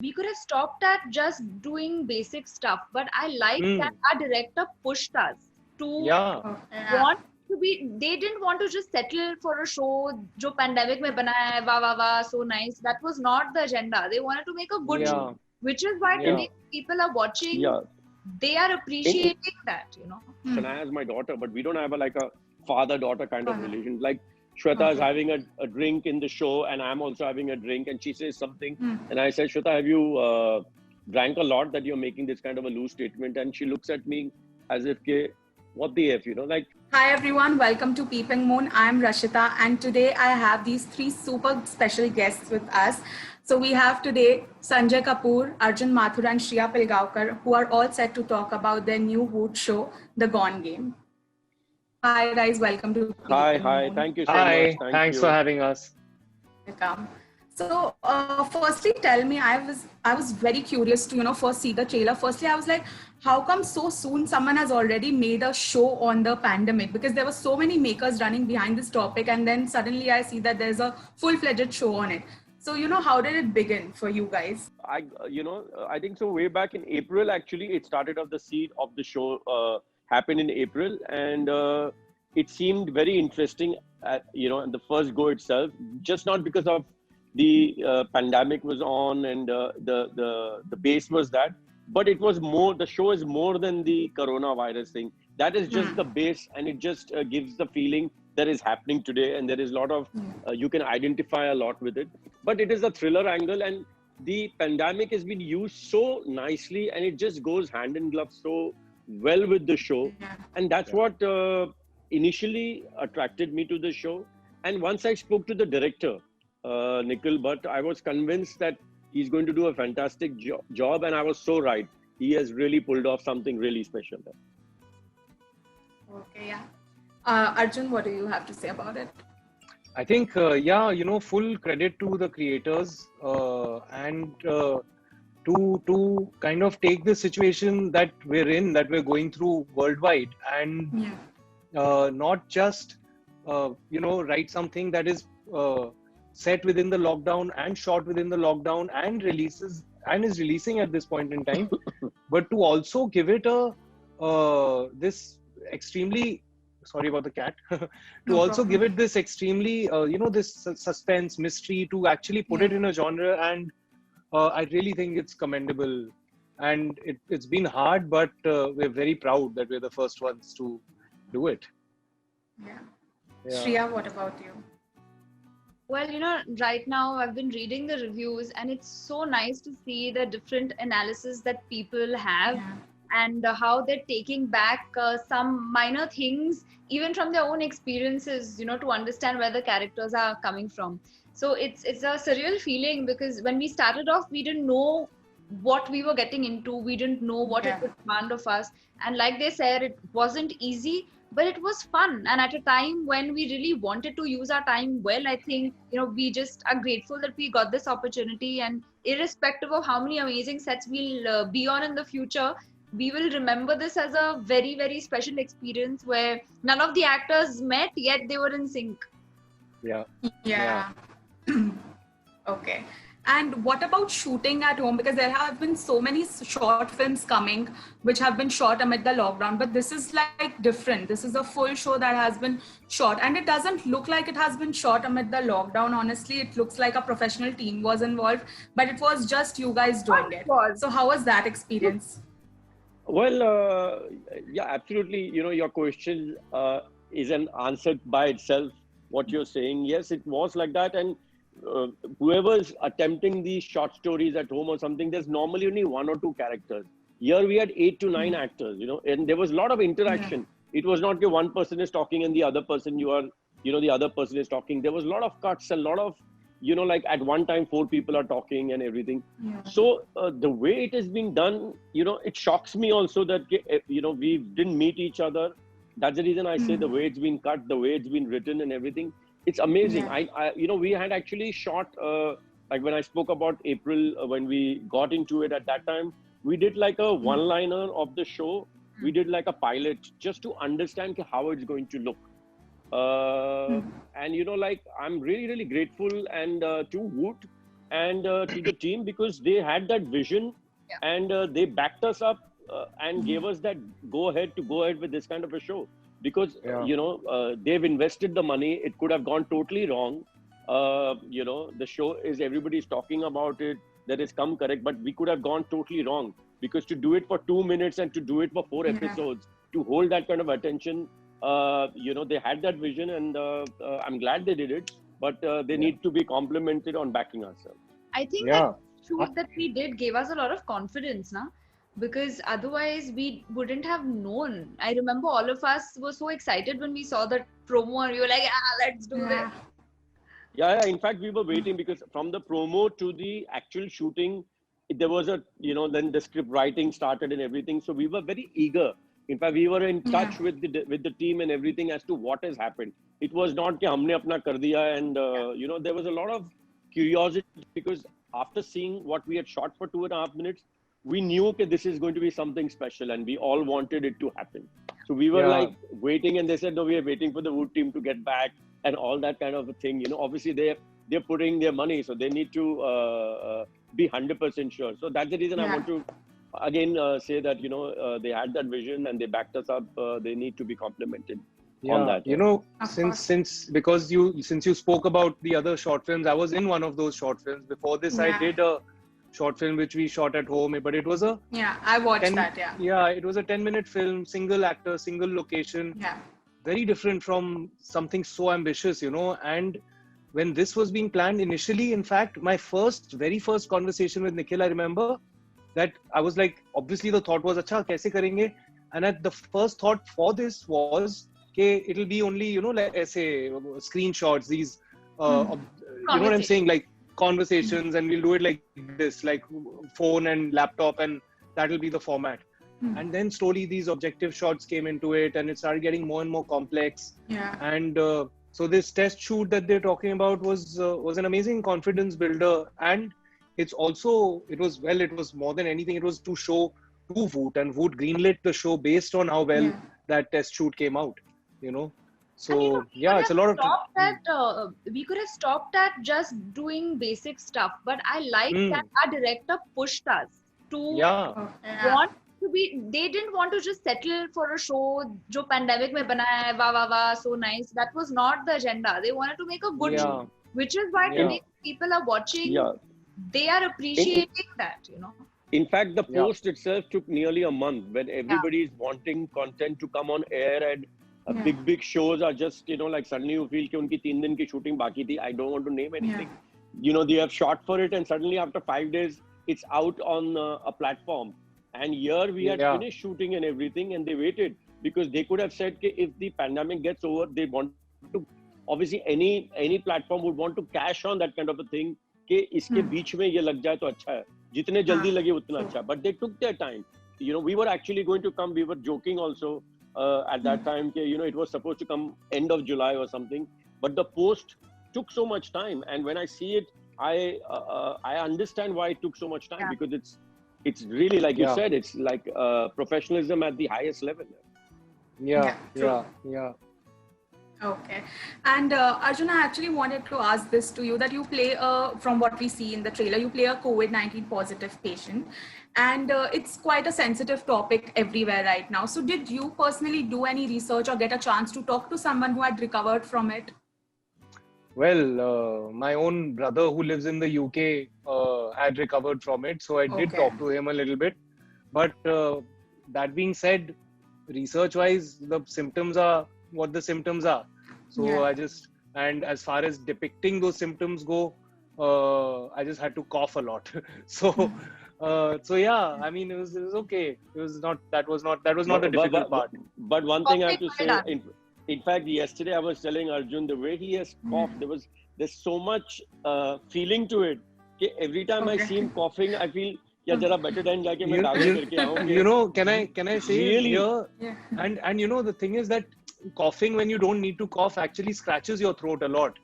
we could have stopped at just doing basic stuff, but I like that Hmm. our director pushed us to Yeah. Oh, yeah. want to be, they didn't want to just settle for a show जो pandemic में बना है वाह वाह वाह so nice. That was not the agenda. They wanted to make a good show, Yeah. which is why Yeah. today people are watching, Yeah. they are In appreciating that, you know. Shania is my daughter, but we don't have like a father-daughter kind of Father. relation. Like Shweta is Okay. having a drink in the show, and I'm also having a drink, and she says something, Hmm. and I said, Shweta, have you drank a lot that you're making this kind of a loose statement? And she looks at me as if, "Ke, what the f, you know, like." Hi everyone, welcome to Peeping Moon. I'm Rashita and today I have these three super special guests with us. So we have today Sanjay Kapoor, Arjun Mathur and Shriya Pilgaonkar who are all set to talk about their new Woot show, The Gone Game. Hi guys, welcome to Hi, Peeping hi, Moon. thank you so Hi. much. Thank Thanks you. for having us. Welcome. So, firstly, tell me. I was very curious to first see the trailer. Firstly, I was like, how come so soon someone has already made a show on the pandemic? Because there were so many makers running behind this topic, and then suddenly I see that there's a full-fledged show on it. So, how did it begin for you guys? I think so. Way back in April, actually, it started off the seed of the show happened in April, and it seemed very interesting. At the first go itself, just not because of the pandemic was on and the base was that, but it was more. The show is more than the coronavirus thing. That is just the base, and it just gives the feeling that is happening today, and there is a lot of you can identify a lot with it. But it is a thriller angle, and the pandemic has been used so nicely, and it just goes hand in glove so well with the show, Yeah. and that's Yeah. what initially attracted me to the show. And once I spoke to the director, Nikhil Bhatt, I was convinced that he's going to do a fantastic job, and I was so right. He has really pulled off something really special there. Okay, yeah. Arjun, what do you have to say about it? I think, full credit to the creators and to kind of take the situation that we're in, that we're going through worldwide, and Yeah. not just write something that is set within the lockdown and shot within the lockdown and is releasing at this point in time, but to also give it a this extremely, sorry about the cat, to No also problem. give it this extremely this suspense mystery, to actually put it in a genre, and I really think it's commendable. And it's been hard, but we're very proud that we're the first ones to do it. Yeah. Yeah. Shriya, what about you? Well, right now I've been reading the reviews, and it's so nice to see the different analysis that people have, Yeah. and how they're taking back some minor things, even from their own experiences, to understand where the characters are coming from. So it's a surreal feeling, because when we started off, we didn't know what we were getting into. We didn't know what it Yeah. would demand of us. And like they said, it wasn't easy, but it was fun. And at a time when we really wanted to use our time well, I think, we just are grateful that we got this opportunity. And irrespective of how many amazing sets we'll be on in the future, we will remember this as a very, very special experience where none of the actors met, yet they were in sync. Yeah. Yeah. Okay. And what about shooting at home? Because there have been so many short films coming which have been shot amid the lockdown, but this is like different. This is a full show that has been shot, and it doesn't look like it has been shot amid the lockdown. Honestly, it looks like a professional team was involved, but it was just you guys doing it. Was. So how was that experience? Well, yeah, absolutely. Your question is an answer by itself. What you're saying, yes, it was like that. And whoever's attempting these short stories at home or something, there's normally only one or two characters. Here we had 8 to 9 actors, and there was a lot of interaction. It was not that one person is talking and the other person the other person is talking. There was a lot of cuts, a lot of, like at one time 4 people are talking and everything. Yeah. So the way it has been done, it shocks me also that, we didn't meet each other. That's the reason I say the way it's been cut, the way it's been written and everything. It's amazing. Yeah. We had actually shot, like when I spoke about April, when we got into it at that time, we did like a one-liner of the show. We did like a pilot just to understand how it's going to look. And like I'm really, really grateful and to Woot and to the team, because they had that vision, and they backed us up and gave us that go ahead with this kind of a show. Because they've invested the money. It could have gone totally wrong. The show is, everybody's talking about it, that it's come correct, but we could have gone totally wrong, because to do it for 2 minutes and to do it for 4 episodes, to hold that kind of attention, they had that vision, and I'm glad they did it, but they need to be complimented on backing ourselves. I think that shoot that we did gave us a lot of confidence, na? Because otherwise we wouldn't have known. I remember all of us were so excited when we saw that promo, and we were like, let's do this. Yeah. In fact, we were waiting, because from the promo to the actual shooting, there was a, then the script writing started and everything. So we were very eager. In fact, we were in touch with the team and everything as to what has happened. It was not that humne apna kar diya, and there was a lot of curiosity, because after seeing what we had shot for 2.5 minutes, we knew that this is going to be something special, and we all wanted it to happen. So we were like waiting, and they said, no, we are waiting for the Wood team to get back and all that kind of a thing. Obviously they're putting their money, so they need to be 100% sure. So that's the reason I want to again say that they had that vision and they backed us up. They need to be complimented on that. Since you spoke about the other short films, I was in one of those short films. Before this, I did a short film which we shot at home, but it was I watched that. It was a 10-minute film, single actor, single location, very different from something so ambitious, and when this was being planned initially, in fact, my very first conversation with Nikhil, I remember that I was like, obviously the thought was, acha, kaise karenge? And the first thought for this was, it'll be only, like essay, screenshots, these, you know what I'm saying, like conversations, and we'll do it like this, like phone and laptop, and that'll be the format. And then slowly these objective shots came into it, and it started getting more and more complex. And so this test shoot that they're talking about was an amazing confidence builder, and it was more than anything, it was to show to Voot, and Voot greenlit the show based on how well that test shoot came out, So it's a lot of. We could have stopped at just doing basic stuff, but I like that our director pushed us to want to be. They didn't want to just settle for a show jo pandemic mein banaya hai, wah, so nice. That was not the agenda. They wanted to make a good show, which is why today people are watching. They are appreciating that, In fact, the post itself took nearly a month, when everybody is wanting content to come on air, and big shows are just, like suddenly you feel that unki 3 din ki shooting baki thi. I don't want to name anything. They have shot for it, and suddenly after 5 days, it's out on a platform. And here we had finished shooting and everything, and they waited, because they could have said that if the pandemic gets over, they want to, obviously any platform would want to cash on that kind of a thing, कि इसके बीच में ये लग जाए तो अच्छा है, जितने जल्दी लगे उतना अच्छा. But they took their time. We were actually going to come. We were joking also at that time. It was supposed to come end of July or something. But the post took so much time, and when I see it, I understand why it took so much time, because it's really, like you said, it's like professionalism at the highest level. Yeah. Okay. And Arjun, I actually wanted to ask this to you, that you play, from what we see in the trailer, you play a COVID-19 positive patient, and it's quite a sensitive topic everywhere right now. So did you personally do any research or get a chance to talk to someone who had recovered from it? Well, my own brother who lives in the UK had recovered from it. So I did talk to him a little bit. But that being said, research-wise, the symptoms are what the symptoms are. So and as far as depicting those symptoms go, I just had to cough a lot. So I mean, it was okay. That was not a difficult part. But one thing I have to say, in fact, yesterday I was telling Arjun, the way he has coughed, there's so much feeling to it. Every time I see him coughing, I feel, better than can I say really? Here? And the thing is that coughing when you don't need to cough actually scratches your throat a lot.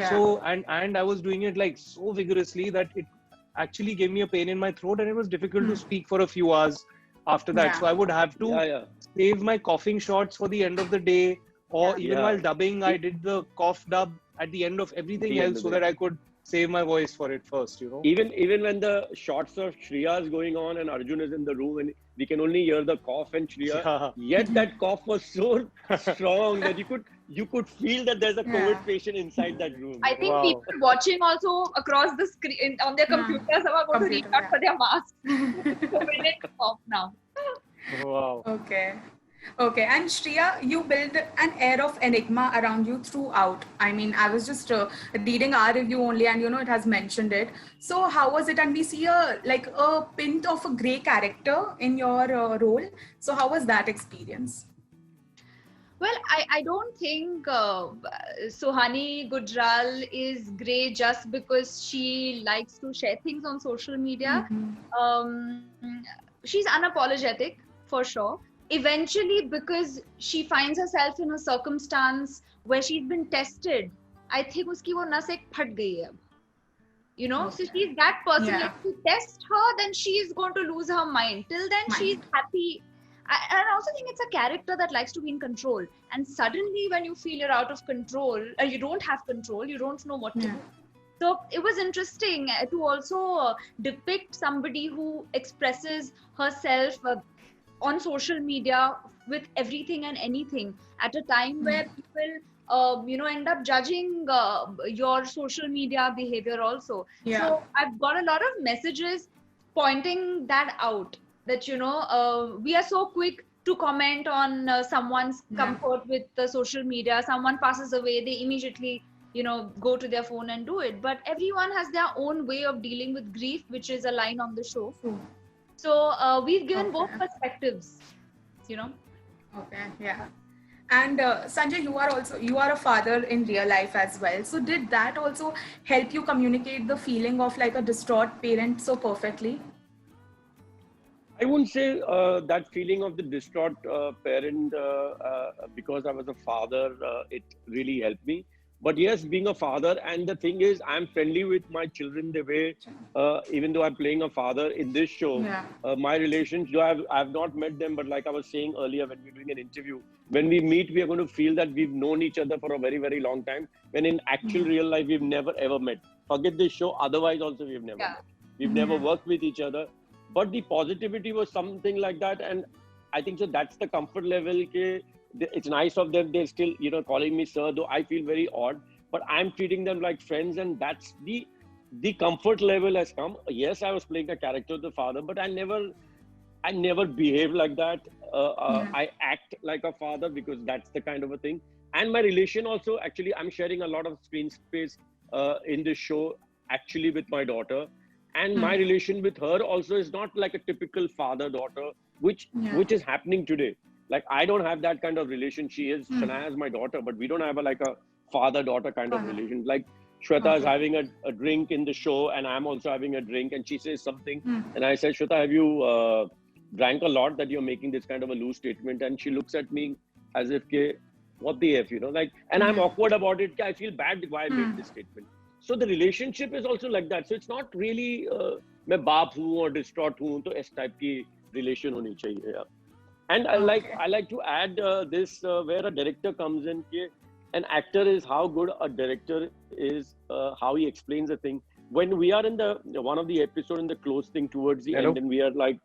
So and I was doing it like so vigorously that it actually gave me a pain in my throat, and it was difficult to speak for a few hours after that. So I would have to save my coughing shots for the end of the day, or even while dubbing, I did the cough dub at the end of everything else, so that I could save my voice for it first, Even when the shots of Shreya is going on and Arjun is in the room and we can only hear the cough and Shreya, Yeah. yet that cough was so strong that you could feel that there's a COVID patient inside that room. I think Wow. people watching also across the screen on their computers are going to reach out for their masks. COVID and cough now. Wow. Okay, and Shreya, you build an air of enigma around you throughout. I mean, I was just reading our review only, and it has mentioned it. So, how was it? And we see a pint of a grey character in your role. So, how was that experience? Well, I don't think Suhani Gujral is grey just because she likes to share things on social media. She's unapologetic for sure. Eventually, because she finds herself in a circumstance where she's been tested, I think uski wo nas ek phat gayi hai. So she's that person. Yeah. If you test her, then she's going to lose her mind. Till then, she's happy. And I also think it's a character that likes to be in control. And suddenly, when you feel you're out of control, or you don't have control, you don't know what to do. So it was interesting to also depict somebody who expresses herself on social media with everything and anything at a time where people end up judging your social media behavior also. So I've got a lot of messages pointing that out, that we are so quick to comment on someone's comfort with the social media. Someone passes away, they immediately go to their phone and do it, but everyone has their own way of dealing with grief, which is a line on the show. So we've given both perspectives, Okay, yeah. And Sanjay, you are a father in real life as well. So did that also help you communicate the feeling of like a distraught parent so perfectly? I wouldn't say that feeling of the distraught parent because I was a father, it really helped me. But yes, being a father, and the thing is, I'm friendly with my children the way, even though I'm playing a father in this show, my relations, though I've not met them, but like I was saying earlier when we were doing an interview, when we meet, we are going to feel that we've known each other for a very, very long time. When in actual real life, we've never ever met. Forget this show, otherwise also we've never met. We've never worked with each other. But the positivity was something like that. And I think so that's the comfort level. It's nice of them. They're still, calling me sir, though I feel very odd, but I'm treating them like friends. And that's the comfort level has come. Yes, I was playing a character of the father, but I never behave like that. I act like a father because that's the kind of a thing. And my relation also, actually, I'm sharing a lot of screen space in this show, actually, with my daughter. And my relation with her also is not like a typical father-daughter, which is happening today. Like, I don't have that kind of relation. She is, Shania is my daughter, but we don't have a father-daughter kind of relation. Like, Shweta is having a drink in the show, and I'm also having a drink, and she says something. And I said, Shweta, have you drank a lot that you're making this kind of a loose statement? And she looks at me as if, what the F, and I'm awkward about it. I feel bad why I made this statement. So the relationship is also like that. So it's not really, मैं बाप हूँ or distraught हूँ, तो इस type की relation होनी चाहिए. And I like to add this where a director comes in. An actor is how good a director is, how he explains a thing. When we are in one of the episode in the close thing towards the end, and we are like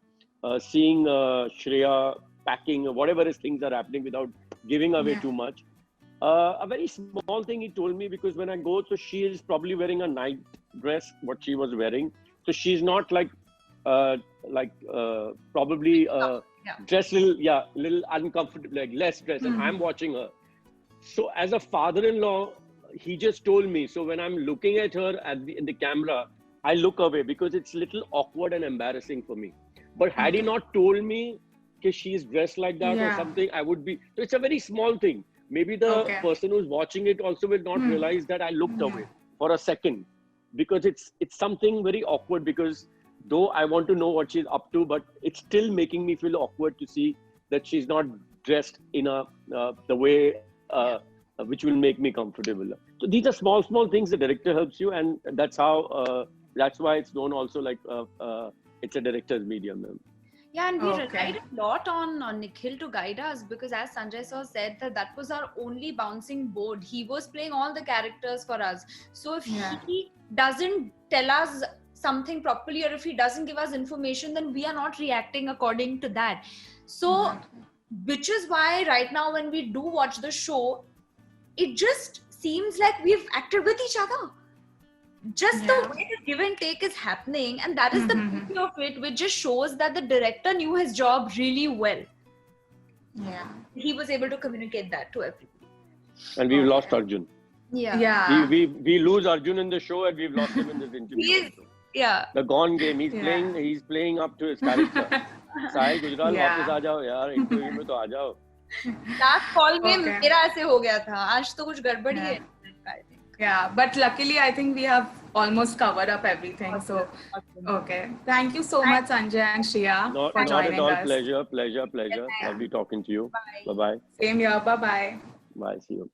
seeing Shreya packing whatever his things are happening without giving away too much. A very small thing he told me, because when I go, so she is probably wearing a night dress, what she was wearing. So she's not probably dressed little uncomfortable, like less dressed, and I'm watching her. So as a father-in-law, he just told me. So when I'm looking at her in the camera, I look away because it's a little awkward and embarrassing for me. But had he not told me that she's dressed like that or something, I would be. So it's a very small thing. Maybe the person who's watching it also will not realize that I looked away for a second, because it's something very awkward, because though I want to know what she's up to, but it's still making me feel awkward to see that she's not dressed in the way which will make me comfortable. So these are small things. The director helps you, and that's how that's why it's known also like it's a director's medium. Yeah, and we relied a lot on Nikhil to guide us, because as Sanjay sir said, that was our only bouncing board. He was playing all the characters for us. So if he doesn't tell us something properly, or if he doesn't give us information, then we are not reacting according to that. So which is why right now when we do watch the show, it just seems like we've acted with each other. Just the way the give and take is happening, and that is the beauty of it, which just shows that the director knew his job really well. Yeah. He was able to communicate that to everybody. And we've lost Arjun. Yeah. We lose Arjun in the show, and we've lost him in this interview. He is, yeah. The Gone game. He's playing up to his character. Sai Gujral, वापस आ जाओ यार, interview में तो आ जाओ. Last call में मेरा ऐसे हो गया था. आज तो कुछ गड़बड़ी है. Yeah, but luckily I think we have almost covered up everything. So, okay. Thank you so much, Sanjay and Shreya, for joining not at all. us. Pleasure. Lovely talking to you. Bye-bye. Same here. Bye-bye. Bye. See you.